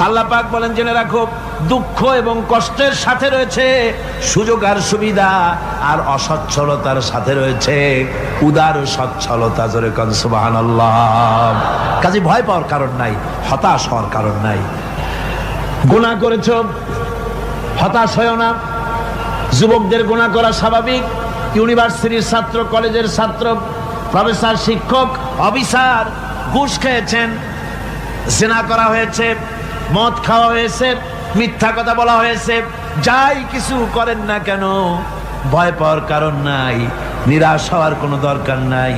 আল্লাহ পাক বলেন, জেনে রাখো দুঃখ এবং কষ্টের সাথে রয়েছে সুযোগ আর সুবিধা, আর অসচ্ছলতার সাথে রয়েছে উদার সচ্ছলতা। জোরে কোন সুবহানাল্লাহ। কাজে ভয় পাওয়ার কারণ নাই, হতাশ হওয়ার কারণ নাই। গুনাহ করেছো, হতাশ হয়ো না। যুবকদের গুনাহ করা স্বাভাবিক। ইউনিভার্সিটির ছাত্র, কলেজের ছাত্র, প্রফেসর, শিক্ষক, অফিসার ঘুষ খেয়েছেন, জিনা করা হয়েছে, মদ খাওয়া হয়েছে, মিথ্যা কথা বলা হয়েছে, যাই কিছু করেন না কেন ভয় পাওয়ার কারণ নাই, নিরাশ হওয়ার কোনো দরকার নাই।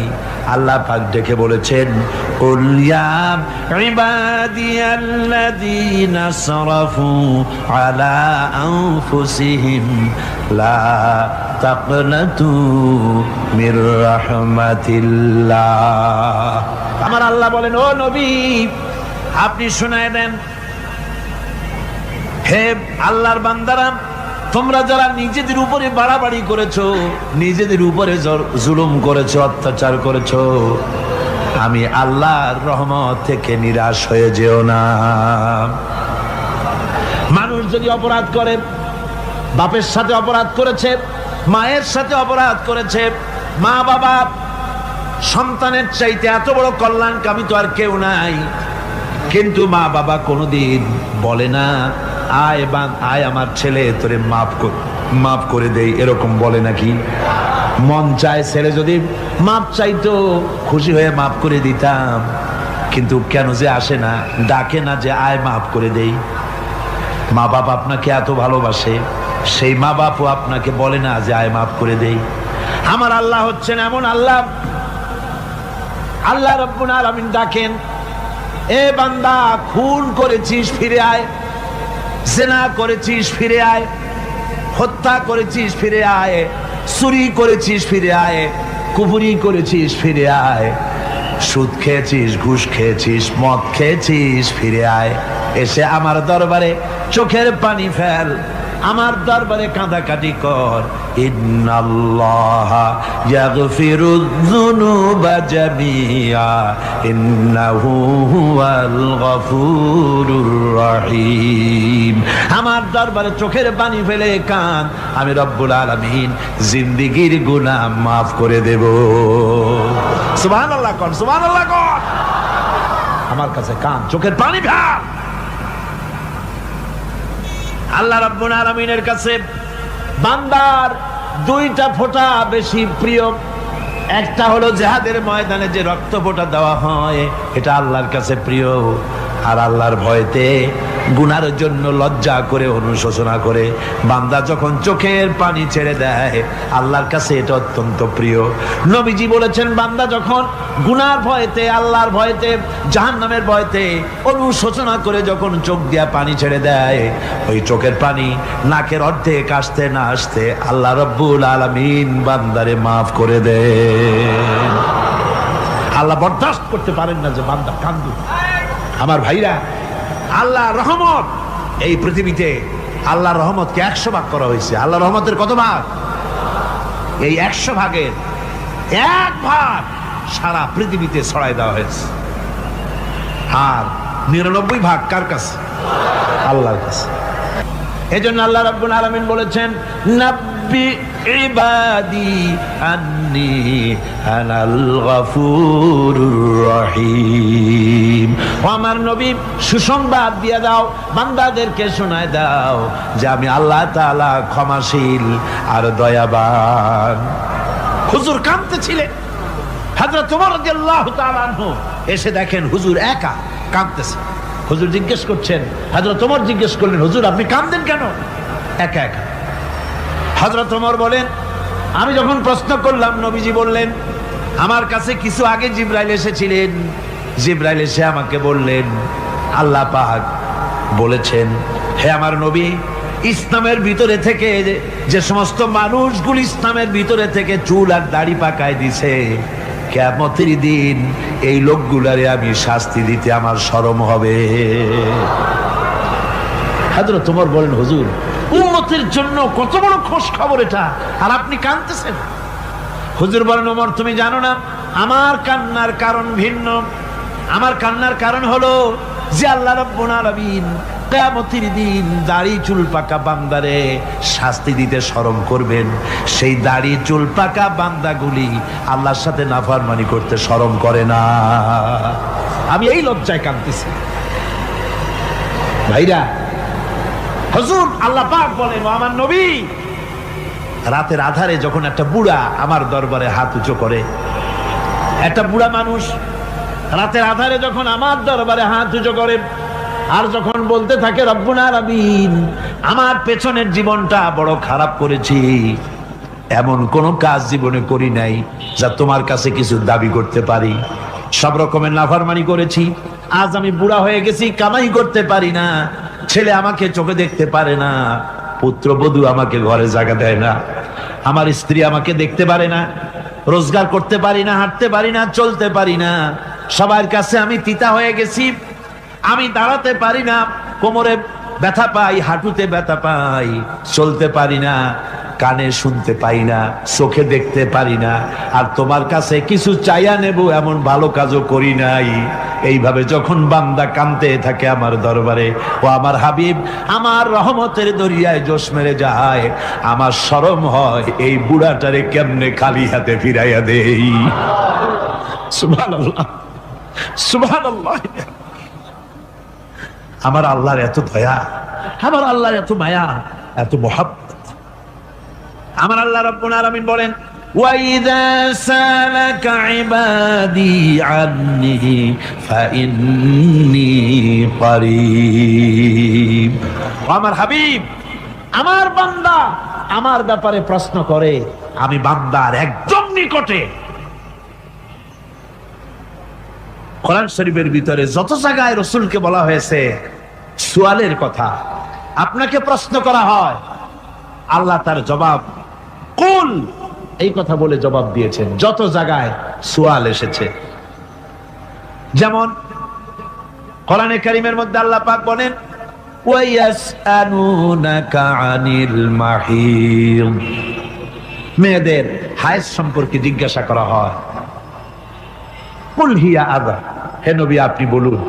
আল্লাহ পাক ডেকে বলেছেন, কুল ইয়া ইবাদিয়াল্লাযীনা আসরাফু আলা আনফুসিহিম লা তাকনাতু মির রাহমাতিল্লাহ। আমার আল্লাহ বলেন, ও নবী আপনি শোনায় দেন, হে আল্লাহর বান্দারা, তোমরা যারা নিজেদের উপরে বাড়াবাড়ি করেছো, নিজেদের উপরে জুলুম করেছো, অত্যাচার করেছো, আমি আল্লাহর রহমত থেকে নিরাশ হয়ে যেও না। মানুষ যদি অপরাধ করে, বাপের সাথে অপরাধ করেছে, মায়ের সাথে অপরাধ করেছে, মা বাবা সন্তানের চাইতে এত বড় কল্যাণকামী তো আর কেউ নাই, কিন্তু মা বাবা কোনোদিন বলে না আয় আমার ছেলে তোরে মাফ করে দেই, এরকম বলে নাকি? মন চায় ছেলে যদি মাপ চাইতো, খুশি হয়ে মাফ করে দিতাম, কিন্তু কেন যে আসে না, ডাকে না যে আয় মাফ করে দেই। মা বাপ আপনাকে এত ভালোবাসে, সেই মা বাপও আপনাকে বলে না যে আয় মাফ করে দেই। আমার আল্লাহ হচ্ছেন এমন আল্লাহ, আল্লাহ রাব্বুল আলামিন ডাকেন, এ বান্দা খুন করেছিস ফিরে আয়, জিনা করেছিস ফিরে আয়, হত্যা করেছিস ফিরে আয়, চুরি করেছিস ফিরে আয়, কুফরি করেছিস ফিরে আয়, সুদ খেয়েছিস, ঘুষ খেয়েছিস, মদ খেয়েছিস ফিরে আয়, এসে আমার দরবারে চোখের পানি ফেল, আমার দরবারে কাঁদাকাটি কর। ইন্নাল্লাহা ইয়াগফিরুয যুনুবা জামিআ ইন্নাহু হুয়াল গফুরুর রহিম। আমার দরবারে চোখের পানি ফেলে কান, আমি রব্বুল আলামিন জিন্দেগীর গুনাহ মাফ করে দেব। সুবহানাল্লাহ কোন, সুবহানাল্লাহ কোন। আমার কাছে কান, চোখের পানি ফেল। আল্লাহ রাব্বুল আলামিনের কাছে বান্দার দুইটা ফোঁটা বেশি প্রিয়। একটা হলো জিহাদের ময়দানে যে রক্ত ফোঁটা দেওয়া হয়, এটা আল্লাহর কাছে প্রিয়। আর আল্লাহর ভয়তে গুনার জন্য লজ্জা করে, অনুশোচনা করে বান্দা যখন চোখের পানি ছেড়ে দেয়, আল্লাহর কাছে এটা অত্যন্ত প্রিয়। নবীজি বলেছেন, বান্দা যখন গুনার ভয়তে, আল্লাহর ভয়তে, জাহান্নামের ভয়তে অনুশোচনা করে যখন চোখ দিয়া পানি ছেড়ে দেয়, ওই চোখের পানি নাকের অর্ধেক আসতে না আসতে আল্লাহ রাব্বুল আলামিন বান্দারে মাফ করে দেন। আল্লাহ বরদাস্ত করতে পারেন না যে বান্দা কান্দুক। আমার ভাইরা, আল্লাহ রহমত, এই পৃথিবীতে আল্লাহর রহমতকে 100 ভাগ করা হয়েছে। আল্লাহর রহমতের কত ভাগ? এই 100 ভাগের 1 ভাগ সারা পৃথিবীতে ছড়াই দেওয়া হয়েছে। আর 99 ভাগ কার কাছে? আল্লাহর কাছে। এজন্য আল্লাহ রাব্বুল আলামিন বলেছেন, নাব্বি ইবাদি আন্নি আনাল গফুরুর রহিম। ও আমার নবী, সুসংবাদ দিয়ে দাও, বান্দাদেরকে শোনায় দাও যে আমি আল্লাহ তাআলা ক্ষমাশীল আর দয়াবান। হুজুর কাঁদতেছিলেন, হযরত ওমর রাদিয়াল্লাহু তাআলা আনহু এসে দেখেন হুজুর একা কাঁদতেছে। হুজুর জিজ্ঞেস করছেন, হযরত ওমর জিজ্ঞেস করলেন, হুজুর আপনি কাঁদেন কেন একা একা? হযরত ওমর বলেন, আমি যখন প্রশ্ন করলাম, নবীজি বললেন, আমার কাছে কিছু আগে জিবরাইল এসেছিলেন। জিবরাইল এসে আমাকে বললেন, আল্লাহ পাক বলেছেন, হে আমার নবী, ইসলামের ভিতরে থেকে যে সমস্ত মানুষগুলো ইসলামের ভিতরে থেকে চুল আর দাড়ি পাকায় দিছে, কিয়ামতের দিন এই লোকগুলারে আমি শাস্তি দিতে আমার শরম হবে। হযরত ওমর বলেন, হুজুর উম্মতের জন্য কত বড় খোঁজ খবর এটা, আর আপনি কাঁদতেছেন। হুজুর বলেন, ওমর তুমি জানো না আমার কান্নার কারণ ভিন্ন। আমার কান্নার কারণ হলো যে আল্লাহ রাব্বুল আলামিন কিয়ামতের দিন দাড়ি চুল পাকা বান্দারে শাস্তি দিতে শরম করবেন, সেই দাড়ি চুল পাকা বান্দাগুলি আল্লাহর সাথে নাফরমানি করতে শরম করে না। আমি এই লজ্জায় কাঁদতেছি ভাইরা। হুজুর আল্লাহ পাক বলেন, আমার নবী, রাতের আধারে যখন একটা বুড়া আমার দরবারে হাত উঁচু করে, একটা বুড়া মানুষ রাতের আধারে যখন আমার দরবারে হাত উঁচু করে আর যখন বলতে থাকে রব্বুল আলামিন, আমার পেছনের জীবনটা বড় খারাপ করেছি, এমন কোন কাজ জীবনে করি নাই যা তোমার কাছে কিছু দাবি করতে পারি, সব রকমের নাফরমানি করেছি, আজ আমি বুড়া হয়ে গেছি, কামাই করতে পারি না, ছেলে আমাকে চোখে দেখতে পারে না, পুত্রবধূ আমাকে ঘরে জায়গা দেয় না, আমার স্ত্রী আমাকে দেখতে পারে না, রোজগার করতে পারি না, হাঁটতে পারি না, চলতে পারি না, সবার কাছে আমি তিতা হয়ে গেছি, আমি দাঁড়াতে পারি না, কোমরে ব্যথা পাই, হাঁটুতে ব্যথা পাই, চলতে পারি না, কানে শুনতে পাই না, চোখে দেখতে পারি না, আর তোমার কাছে কিছু চাইয়া নেব এমন ভালো কাজও করি নাই। এইভাবে যখন বান্দা কাঁদতে থাকে আমার দরবারে, ও আমার হাবিব আমার রহমতের দরিয়ায় জোশ মেরে যায়, আমার শরম হয় এই বুড়াটারে কেমনে খালি হাতে ফিরাইয়া দেই। সুবহানাল্লাহ, সুবহানাল্লাহ। আমার আল্লাহর এত দয়া, আমার আল্লাহর এত মায়া, এত মহব্বত। আমার আল্লাহ রাব্বুল আলামিন বলেন, وَإِذَا سَأَلَكَ عِبَادِي عَنِّي فَإِنِّي قَرِيبٌ। আমার হাবিব, আমার বান্দা আমার ব্যাপারে প্রশ্ন করে, আমি বান্দার একদম নিকটে। কোরআন শরীফের ভিতরে যত জায়গায় রাসূলকে বলা হয়েছে সুয়ালের কথা, আপনাকে প্রশ্ন করা হয়, আল্লাহ তার জবাব কুল এই কথা বলে জবাব দিয়েছেন। যত জায়গায় সুয়াল এসেছে, যেমন কোরআনে কারীমের মধ্যে আল্লাহ পাক বলেন, ওয়ায়াসআলুনাকা আনিল মাহিদ, মেয়েদের হায়েজ সম্পর্কে জিজ্ঞাসা করা হয়, কুল হিয়া আযা, হে নবী আপনি বলুন।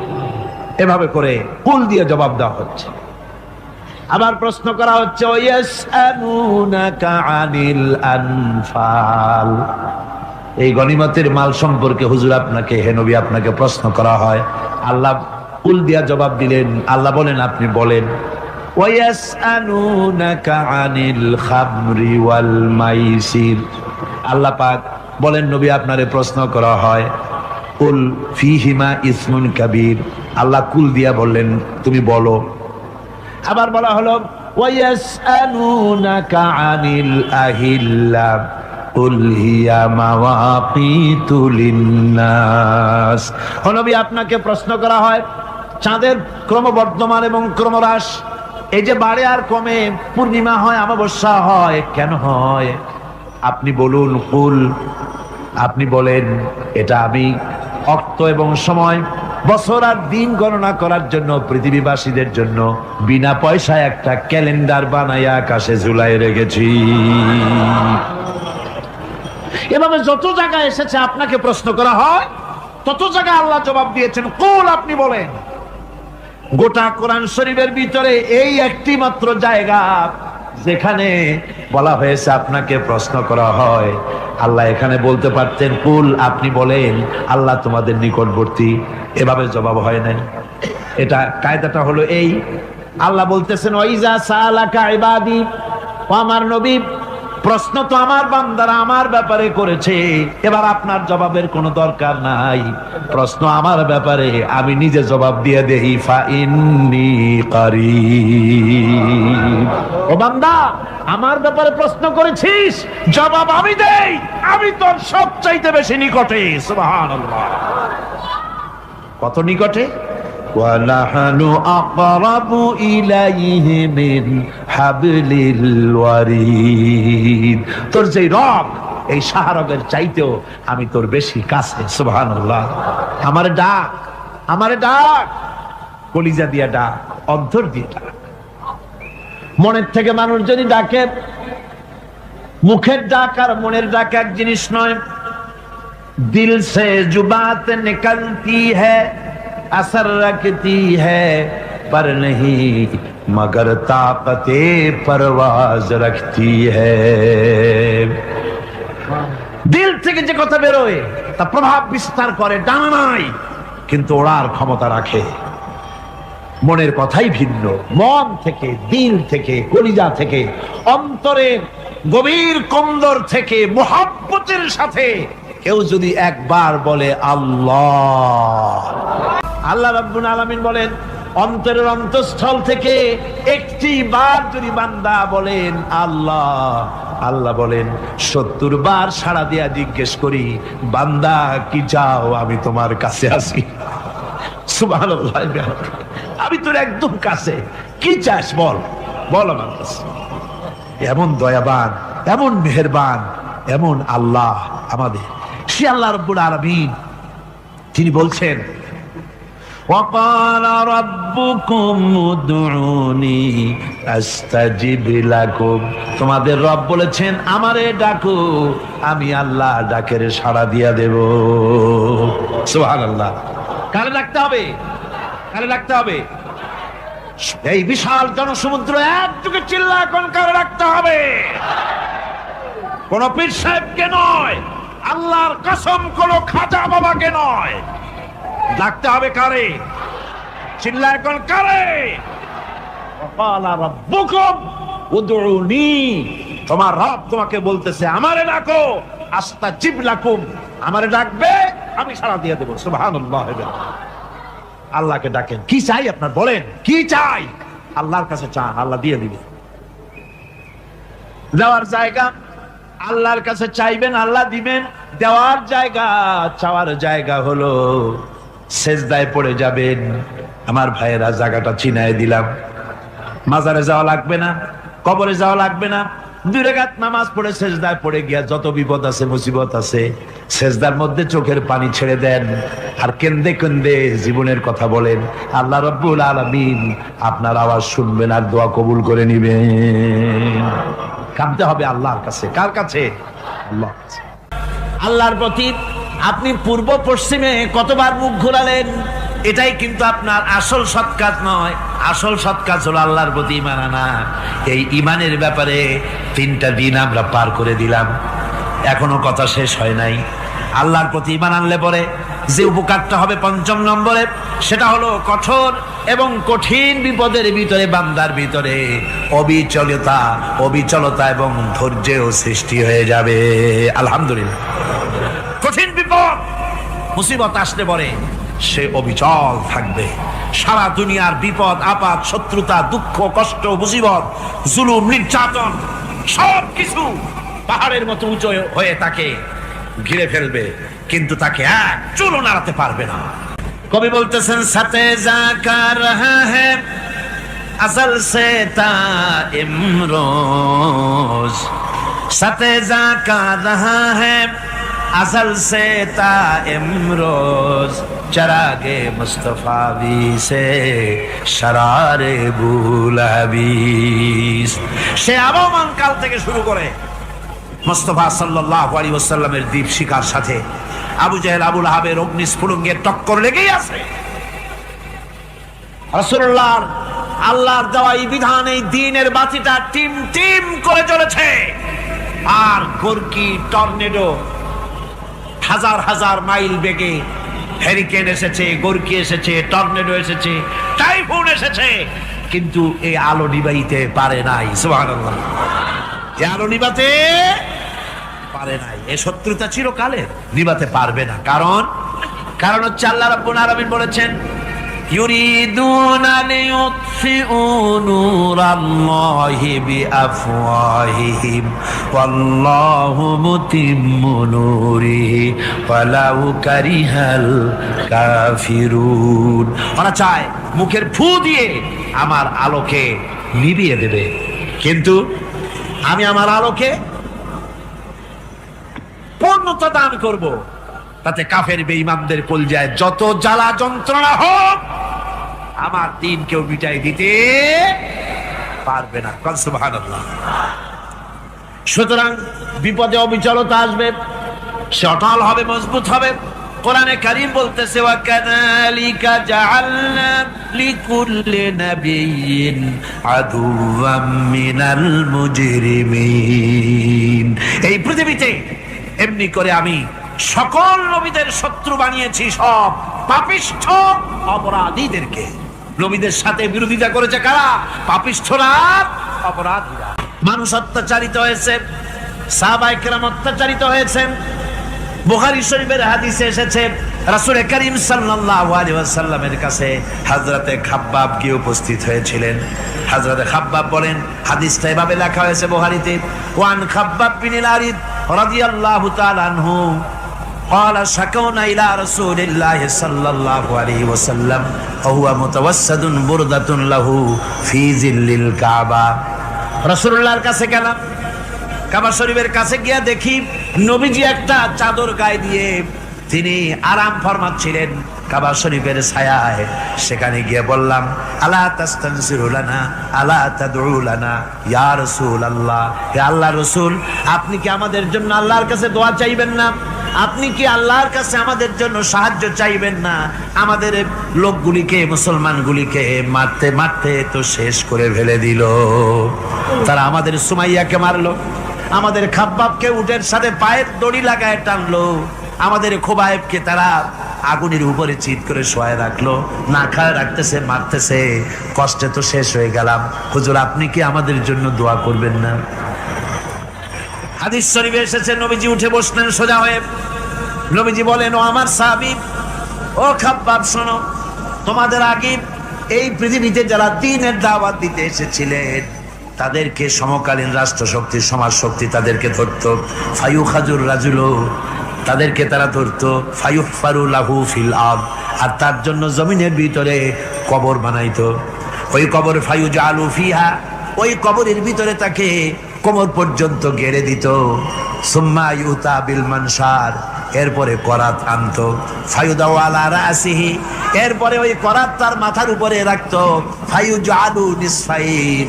এভাবে করে কুল দিয়ে জবাব দেওয়া হচ্ছে। আবার প্রশ্ন করা হচ্ছে, ওয়ায়াসআলুনাকা আনিল আনফাল, এই গনিমতের মাল সম্পর্কে হুজুর আপনাকে, হে নবী আপনাকে প্রশ্ন করা হয়। আল্লাহ কুল দিয়া জবাব দিলেন, আল্লাহ বলেন আপনি বলেন। ওয়ায়াসআলুনাকা আনিল খামরি ওয়াল মাইসির, আল্লাহ পাক বলেন নবী আপনারে প্রশ্ন করা হয়, কুল ফীহিমা ইসমুন কাবীর, আল্লাহ কুল দিয়া বললেন তুমি বলো। আবার বলা হলো, ওয়ায়াসআলুনাকা আনিল আহিল্লা কুল হিয়া মাওয়াকিতু লিন্নাস, ও নবী আপনাকে প্রশ্ন করা হয় চাঁদের ক্রমবর্ধমান এবং ক্রমহ্রাস, এই যে বাড়ে আর কমে, পূর্ণিমা হয় অমাবস্যা হয়, কেন হয় আপনি বলুন। কুল, আপনি বলেন এটা আমি অক্ত এবং সময়, বছর আর দিন গণনা করার জন্য পৃথিবীবাসীদের জন্য বিনা পয়সায় একটা ক্যালেন্ডার বানাইয়া আকাশে ঝুলাই রেখেছি। এভাবে যত জায়গায় এসেছে আপনাকে প্রশ্ন করা হয়, তত জায়গায় আল্লাহ জবাব দিয়েছেন কুল, আপনি বলেন। গোটা কোরআন শরীফের ভিতরে এই একটি মাত্র জায়গা যেখানে বলা হয়েছে আপনাকে প্রশ্ন করা হয়, আল্লাহ এখানে বলতে পারতেন কুল আপনি বলেন, আল্লাহ তোমাদের নিকটবর্তী, এভাবে জবাব হয় নাই। এটা কায়দাটা হলো এই, আল্লাহ বলতেছেন ওয়াইজা সালাকা ইবাদি, ও আমার নবী প্রশ্ন তো আমার বান্দারা আমার ব্যাপারে করেছে, এবার আপনার জবাবের কোনো দরকার নাই, প্রশ্ন আমার ব্যাপারে আমি নিজে জবাব দিয়ে দেই, ফা ইন্নী কারীব, ও বান্দা আমার ব্যাপারে প্রশ্ন করেছিস, জবাব আমি দেই, আমি তোর সবচাইতে বেশি নিকটে। সুবহানাল্লাহ, কত নিকটে? ওয়ানাহনু আকরাবু ইলাইহি মিন হাবলিল ওয়ারিদ, তোর যে রগ এই শাহরগের চাইতেও আমি তোর বেশি কাছে। সুবহানাল্লাহ, আমার ডাক, আমার ডাক কলিজা দিয়া ডাক, অন্তর দিয়ে ডাক। মনের থেকে মানুষ যদি ডাকে, মুখের ডাক আর মনের ডাক এক জিনিস নয়। দিল সে জুবাত নিকলতি হ্যায় असर रखती है पर नहीं मगर ताकते परवाज रखती है। দিল থেকে যে কথা বেরোয় তা প্রভাব বিস্তার করে, ডানা নাই কিন্তু ওড়ার ক্ষমতা রাখে। মনের কথাই ভিন্ন, মন থেকে, দিল থেকে, কলিজা থেকে, অন্তরের গভীর কন্দর থেকে মুহাব্বতের সাথে কেউ যদি একবার বলে আল্লাহ, আল্লাহ রাব্বুল আলামিন বলেন অন্তরের অন্তঃস্থল থেকে একটি বার যদি বান্দা বলেন আল্লাহ, আল্লাহ বলেন 70 বার সাড়া দিয়া জিজ্ঞেস করি বান্দা কি চাও, আমি তোমার কাছে আছি। সুবহানাল্লাহ, আমি তোর একদম কাছে, কি চাস বল, বল আমার কাছে। এমন দয়াবান, এমন মেহেরবান, এমন আল্লাহ আমাদের। সে আল্লাহ রাব্বুল আলামিন তিনি বলছেন وَقَالَ رَبُّكُمْ উদউনি আস্তাজিব লাকুম, তোমাদের রব বলেছেন আমারে ডাকো, আমি আল্লাহ ডাকের সাড়া দিয়া দেব। সুবহানাল্লাহ। কারে ডাকতে হবে? কারে ডাকতে হবে? এই বিশাল জনসমুদ্র একযোগে চিল্লা কোন কারে ডাকতে হবে? কোন পীর সাহেবকে নয়, আল্লাহর কসম কোন খাজা বাবাকে নয়, ডাকতে হবে কারে? চিল্লায় কোন কারে? وَقَالَ رَبُّكُمْ উদউনি, তোমার রব তোমাকে বলতেছে আমারে ডাকো, আস্তাজিব লাকুম, আমারে ডাকবে আমি সাড়া দিয়ে দেব। সুবহানাল্লাহ। আল্লাহকে ডাকেন, কি চাই আপনার বলেন, কি চাই? আল্লাহর কাছে চান, আল্লাহ দিয়ে দিবে। দেওয়ার জায়গা আল্লাহর কাছে চাইবেন, আল্লাহ দিবেন। দেওয়ার জায়গা, চাওয়ার জায়গা হলো সেজদায় পড়ে যাবেন। আমার ভাইয়েরা জায়গাটা চিনায় দিলাম। মাজারে যাওয়া লাগবে না, কবরে যাওয়া লাগবে না। 2 রাকাত নামাজ পড়ে সেজদায় পড়ে গিয়া যত বিপদ আছে, মুসিবত আছে, সেজদার মধ্যে চোখের পানি ছেড়ে দেন আর কেন্দে কেন্দে জীবনের কথা বলেন। আল্লাহ রাব্বুল আলামিন আপনার আওয়াজ শুনবেন আর দোয়া কবুল করে নিবেন। কাঁদতে হবে আল্লাহর কাছে। কার কাছে? আল্লাহর কাছে। আল্লাহর প্রতি আপনি পূর্ব পশ্চিমে কতবার মুখ ঘোরালেন, এটাই কিন্তু আপনার আসল সৎ কাজ নয়। আসল সৎ কাজ হলো আল্লাহর প্রতি ঈমান আনা। এই ঈমানের ব্যাপারে 3টা দিন আমরা পার করে দিলাম, এখনো কথা শেষ হয় নাই। আল্লাহর প্রতি ঈমান আনলে পরে যে উপকারটা হবে 5ম নম্বরে, সেটা হলো কঠোর এবং কঠিন বিপদের ভিতরে বান্দার ভিতরে অবিচলতা এবং ধৈর্যের সৃষ্টি হয়ে যাবে। আলহামদুলিল্লাহ। কঠিন বিপদ মুসিবত আসলে পরে সে অবিচল থাকবে। সারা দুনিয়ার বিপদ আপদ, শত্রুতা, দুঃখ, কষ্ট, মুসিবত, জুলুম, নির্যাতন সবকিছু পাহাড়ের মতো উঁচু হয়ে তাকে ঘিরে ফেলবে, কিন্তু তাকে এক চুলও নাড়াতে পারবে না। কবি বলতেছেন সাথে জাকা রহা হ্যায় আসল সে তা ইমরোজ, সাথে জাকা রহা হ্যায় আসল সে তা ইমরোজ, চরাগে মুস্তফাবি সে শরারে বুলাবিস। সে আবহমান কাল থেকে শুরু করে মুস্তাফা সাল্লাল্লাহু আলাইহি ওয়াসাল্লামের দীপ শিখার সাথে আবু জাহেল, আবু লাহাবের অগ্নিস্ফুলিঙ্গের টক্কর লেগেই আছে। রাসূলুল্লাহর আল্লাহর দেওয়া এই বিধান, এই দ্বীনের বাতিটা টিম টিম করে জ্বলেছে। আর গোর্কি, টর্নেডো, হাজার হাজার মাইল বেগে হ্যারিকেন এসেছে, গোর্কি এসেছে, টর্নেডো এসেছে, টাইফুন এসেছে, কিন্তু এই আলো নিবাইতে পারে নাই। সুবহানাল্লাহ। এই আলো নিবাতে পারে নাই। এই শত্রুতা চিরকালের, নিবাতে পারবে না। কারণ হচ্ছে আল্লাহ রাব্বুল আলামিন বলেছেন ইউরিদুনা লিইউতফিউ নূরাল্লাহি বিআফওয়াহিহিম ওয়াল্লাহু মুতিম্মু নূরিহি ওয়ালাউ কারিহাল কাফিরুন। ওরা চায় মুখের ফু দিয়ে আমার আলোকে নিভিয়ে দেবে, কিন্তু আমি আমার আলোকে পূর্ণতা দান করব। তাতে কাফের বেঈমানদের কলজায় যত জ্বালা যন্ত্রণা হোক, আমার দ্বীন কেউ মিটাই দিতে পারবে না। সুবহানাল্লাহ। সুতরাং বিপদে অবিচলতা আসবে, সে অটল হবে, মজবুত হবে। কোরআনে কারীম বলতেছে ওয়া কাযালিকা জাআলনা লিকুল্লি নাবিয়্যিন আদুওয়াম মিনাল মুজরিমিন। এই পৃথিবীতে এমনি করে আমি সকল নবীদের শত্রু বানিয়েছি, সব পাপিষ্ঠ অপরাধীদেরকে। নবীদের সাথে বিরোধিতা করেছে কারা? পাপিষ্ঠরা, অপরাধীরা। মানুষ অত্যাচারিত হয়েছে, সাহাবায়ে কেরাম অত্যাচারিত হয়েছেন। বুখারী শরীফের হাদিসে এসেছে রাসূল করিম সাল্লাল্লাহু আলাইহি ওয়াসাল্লামের কাছে হযরতে খাব্বাব গিয়ে উপস্থিত হয়েছিলেন। হযরতে খাব্বাব বলেন, হাদিসটা এভাবে লেখা হয়েছে বুখারীতে, ওয়ান খাব্বাব বিন আরিদ রাদিয়াল্লাহু তাআলা আনহু قال شكونا إلى رسول الله صلى الله عليه وسلم وهو متوسد بردة له في ظل الكعبة। রাসূলুল্লাহর কাছে গেলাম, কাবা শরীফের কাছে গিয়ে দেখি নবীজি একটা চাদর গায়ে দিয়ে তিনি আরাম ফরমাচ্ছিলেন কাবা শরীফের ছায়ায়। সেখানে গিয়ে বললাম, আলা তাস্তানসিরু লানা আলা তাদউ লানা ইয়া রাসূলুল্লাহ, হে আল্লাহর রাসূল, আপনি কি আমাদের জন্য আল্লাহর কাছে দোয়া চাইবেন না? আপনি কি আল্লাহর কাছে আমাদের জন্য সাহায্য চাইবেন না? আমাদের লোকগুলিকে, মুসলমানগুলিকে মারতে মারতে তো শেষ করে ফেলে দিল। তারা আমাদের সুমাইয়াকে মারলো, আমাদের খাব্বাবকে উটের সাথে পায়ের দড়ি লাগায় টানলো, আমাদের খোবায়েবকে তারা আগুনের উপরে চিৎ করে শোয়ায় রাখলো, না খায় রাখতেছে, মারতেছে। কষ্টে তো শেষ হয়ে গেলাম, হুজুর আপনি কি আমাদের জন্য দোয়া করবেন না? হাদিস শরীফে এসেছে নবীজি উঠে বসলেন সোজা হয়ে। নবীজি বলেন, ও আমার সাহাবী, ও খাব্বাব শোনো, তোমাদের আগে এই পৃথিবীতে যারা দ্বীনের দাওয়াত দিতে এসেছিলেন তাদেরকে সমকালীন রাষ্ট্রশক্তি, সমাজ শক্তি তাদেরকে ধরতো। ফায়ুখাজুর রাজুলো, তাদেরকে তারা ধরতো। ফায়ুহফারু লাহু ফিল আরদ, আর তার জন্য জমিনের ভিতরে কবর বানাইতো। ওই কবর ফায়ুজালু ফিহা, ওই কবরের ভিতরে তাকে কোমর পর্যন্ত গেড়ে দিত। সুম্মা ইউতা বিল মানশার, এরপরে করাত আনতো। ফায়ুদাউ আলা রাসিহি, এরপরে ওই করাত তার মাথার উপরে রাখতো। ফায়ুজালু নিসফাইন,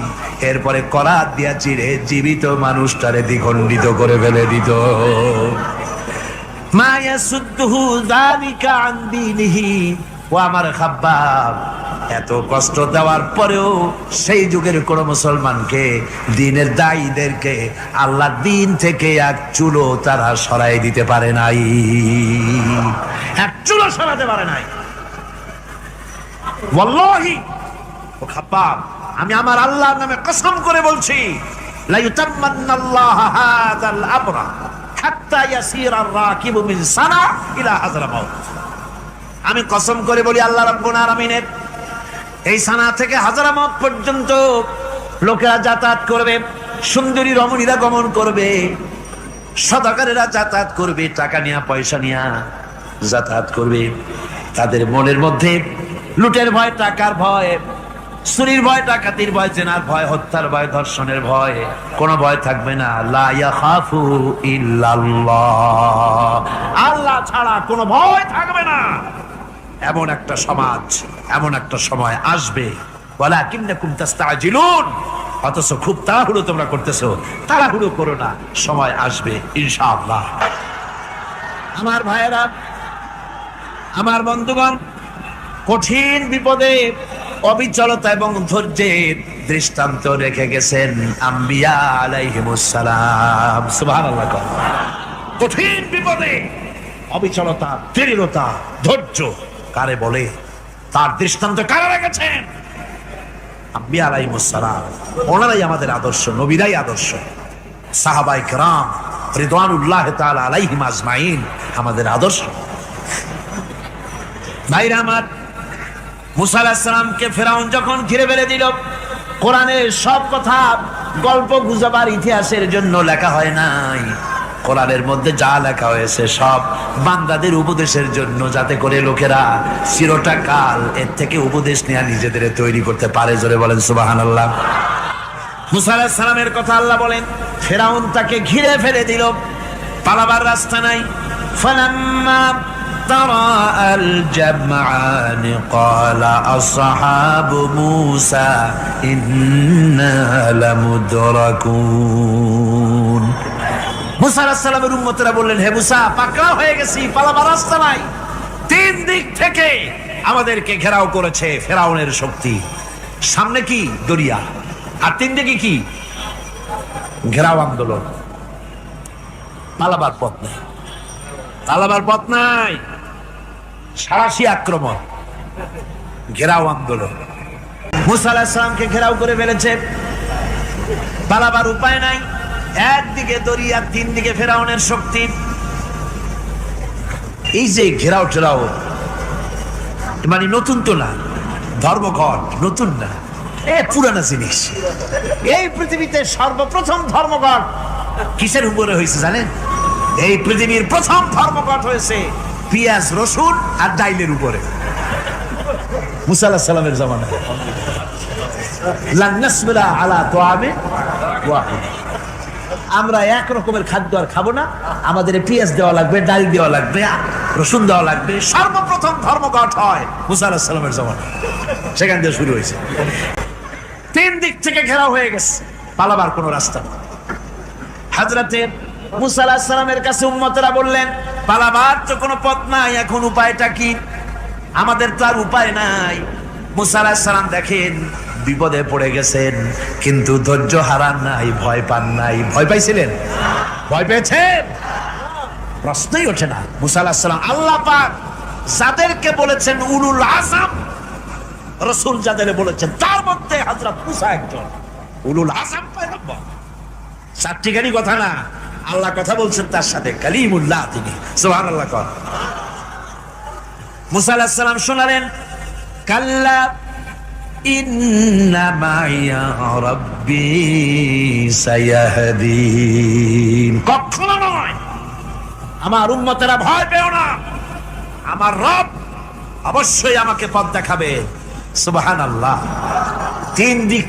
এরপরে করাত দিয়া চিরে জীবিত মানুষটারে দ্বিখণ্ডিত করে ফেলে দিত। মা ইয়াসুদ্দুহু যালিকা আন দীনিহি। ও আমার খাব্বাব, এত কষ্ট দেওয়ার পরেও সেই যুগের কোন মুসলমানকে, দ্বীনের দায়ীদেরকে আল্লাহর দ্বীন থেকে এক চুলো তারা সরাই দিতে পারে নাই, এক চুলো সরাতে পারে নাই। ওয়াল্লাহি, ও খাব্বাব, আমি আমার আল্লাহর নামে কসম করে বলছি, লা ইউতাম্মান্নাল্লাহু হাযাল আমরা হাত্তা ইয়াসিরা আর-রাকিবু মিন সানা ইলা হাযরামাউত। আমি কসম করে বলি, আল্লাহ রাব্বুল আলামিনের এই সানা থেকে হাজারামাউত পর্যন্ত লোকেরা যাতায়াত করবে, সুন্দরী রমণীরা গমন করবে, সদাগরেরা যাতায়াত করবে, টাকা নিয়া পয়সা নিয়া যাতায়াত করবে। তাদের মনের মধ্যে লুটের ভয়, টাকার ভয়, চুরির ভয়, ডাকাতির ভয়, জেনার ভয়, হত্যার ভয়, ধর্ষণের ভয়, কোনো ভয় থাকবে না। লা ইয়াখাফু ইল্লাল্লাহ, আল্লাহ ছাড়া কোনো ভয় থাকবে না। এমন একটা সমাজ, এমন একটা সময় আসবে। ওয়ালাকিন্নাকুম তাস্তাজিলুন, অথচ খুব তাড়াহুড়ো তোমরা করতেছো। তাড়াহুড়ো করো না, সময় আসবে ইনশাআল্লাহ। আমার ভাইয়েরা, আমার বন্ধুগণ, কঠিন বিপদে অবিচলতা এবং ধৈর্যের দৃষ্টান্ত রেখে গেছেন আম্বিয়া আলাইহিমুস সালাম। সুবহানাল্লাহ। কঠিন বিপদে অবিচলতা, দৃঢ়তা, ধৈর্য কারে বলে, তার দৃষ্টান্ত কারা রেখেছেন? আম্বিয়া আলাইহিমুস সালাম। ওনারাই আমাদের আদর্শ, নবীরাই আদর্শ। সাহাবায়ে কেরাম রিদওয়ানুল্লাহ তাআলা আলাইহিম আজমাইন আমাদের আদর্শ। ভাইরা আমার, মুসা আলাইহিস সালামকে ফেরাউন যখন ঘিরে ফেলে দিল, কোরআনের সব কথা গল্প গুজবার ইতিহাসের জন্য লেখা হয় নাই। কোরআনের মধ্যে যা লেখা হয়েছে সব বান্দাদের উপদেশের জন্য, যাতে করে লোকেরা চিরটা কাল এর থেকে উপদেশ নেওয়া নিজেদের তৈরি করতে পারে। জোরে বলেন সুবহানাল্লাহ। মুসা আলাইহিস সালামের কথা আল্লাহ বলেন, ফেরাউন তাকে ঘিরে ফেলে দিল, পালাবার রাস্তা নাই। ফালাম্মা ترى الجمعان قال أصحاب موسى إنا لمدركون। মুসা আলাইহিস সালামের উম্মতেরা বললেন, হে মুসা, পাকড়াও হয়ে গেছি, পালাবার রাস্তা নাই। তিন দিক থেকে আমাদেরকে ঘেরাও করেছে ফেরাউনের শক্তি। সামনে কি দরিয়া, আর তিন দিকে কি ঘেরাও আন্দোলন। পালাবার পথ নাই, পালাবার পথ নাই। সারাশি আক্রমণ, ঘেরাও আন্দোলন। মুসা আলাইহিস সালামকে ঘেরাও করে ফেলেছে, পালাবার উপায় নাই। একদিকে দরিয়া, তিন দিকে ফেরাউনের শক্তি। এই যে ঘেরাও টেরাও মানে নতুন তো না, ধর্মঘট নতুন না, পুরানা জিনিস। এই পৃথিবীতে সর্বপ্রথম ধর্মঘট কিসের উপরে হয়েছে জানেন? এই পৃথিবীর প্রথম ধর্মঘট হয়েছে পেঁয়াজ, রসুন আর ডাইলের উপরে। মুসা আলাইহিস সালামের জামানায় লান নাসবিরা আলা তাআমিন ওয়াহিদ, আমরা এক রকমের খাদ্য আর খাবো না, আমাদের পেঁয়াজ দেওয়া লাগবে, ডাল দেওয়া লাগবে, রসুন দেওয়া লাগবে। সর্বপ্রথম ধর্মঘট হয় মুসা আলাইহিস সালামের জামানায়, সেখান থেকে শুরু হয়েছে। তিন দিক থেকে ঘেরাও হয়ে গেছে, পালাবার কোনো রাস্তা নেই। হযরতে মুসা আলাইহিস সালামের কাছে উম্মতেরা বললেন, পালাবার তো কোনো পথ নাই, এখন উপায়টা কি? আমাদের তো আর উপায় নাই। মুসা আলাইহিস সালাম দেখেন বিপদে পড়ে গেছেন, কিন্তু ধৈর্য হারান নাই, ভয় পান নাই। ভয় পাইছিলেন? ভয় পেয়েছেন? প্রশ্নই ওঠে না। মুসা আলাইহিস সালাম আল্লাহ পাক যাদেরকে বলেছেন উলুল আযম, রাসূল যাদের বলেছেন তার মধ্যে হযরত মুসা একজন উলুল আযম পয়গম্বর। চারটিখানি কথা না, আল্লাহ কথা বলছেন তার সাথে, কালিমুল্লাহ তিনি। সুবহানাল্লাহ। কর মুসা আলাইহিস সালাম শোনালেন, কাল্লা ইন্না মাইয়া রাব্বি সায়াহদিন। কখনো নয়, আমার উম্মতেরা ভয় পেও না, আমার রব অবশ্যই আমাকে পথ দেখাবে। সুবহানাল্লাহ। তিন দিক